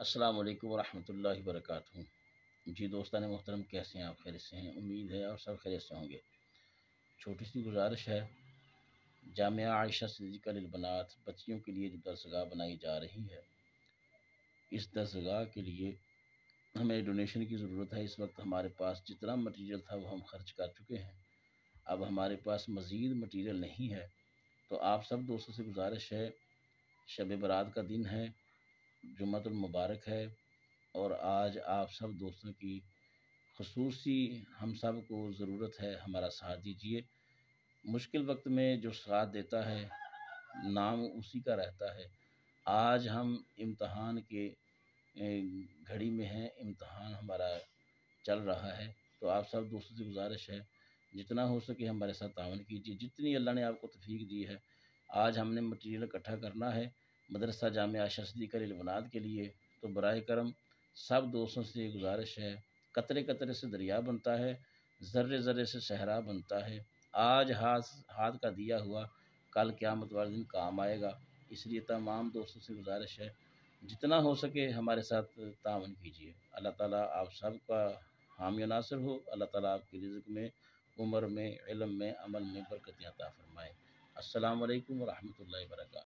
السلام علیکم ورحمۃ اللہ وبرکاتہ۔ جی دوستان محترم، کیسے ہیں آپ؟ خیریت سے ہیں؟ امید ہے اور سب خیریت سے ہوں گے۔ چھوٹی سی گزارش ہے، جامعہ عائشہ صدیقہ للبنات بچیوں کے لیے جو درسگاہ بنائی جا رہی ہے، اس درسگاہ کے لیے ہمیں ڈونیشن کی ضرورت ہے۔ اس وقت ہمارے پاس جتنا مٹیریل تھا وہ ہم خرچ کر چکے ہیں، اب ہمارے پاس مزید مٹیریل نہیں ہے۔ تو آپ سب دوستوں سے گزارش ہے، شب برات کا دن ہے، جمعۃ المبارک ہے، اور آج آپ سب دوستوں کی خصوصی ہم سب کو ضرورت ہے، ہمارا ساتھ دیجیے۔ مشکل وقت میں جو ساتھ دیتا ہے نام اسی کا رہتا ہے۔ آج ہم امتحان کے گھڑی میں ہیں، امتحان ہمارا چل رہا ہے، تو آپ سب دوستوں سے گزارش ہے جتنا ہو سکے ہمارے ساتھ تعاون کیجیے، جتنی اللہ نے آپ کو توفیق دی ہے۔ آج ہم نے مٹیریل اکٹھا کرنا ہے مدرسہ جامعہ عائشہ صدیقہ للبنات کے لیے، تو براہ کرم سب دوستوں سے گزارش ہے، قطرے قطرے سے دریا بنتا ہے، ذرے ذرے سے صحرا بنتا ہے۔ آج ہاتھ کا دیا ہوا کل قیامت والے دن کام آئے گا، اس لیے تمام دوستوں سے گزارش ہے جتنا ہو سکے ہمارے ساتھ تعاون کیجیے۔ اللہ تعالیٰ آپ سب کا حامی و ناصر ہو۔ اللہ تعالیٰ آپ کی رزق میں، عمر میں، علم میں، عمل میں برکت عطا فرمائے۔ السلام علیکم ورحمۃ اللہ وبرکاتہ۔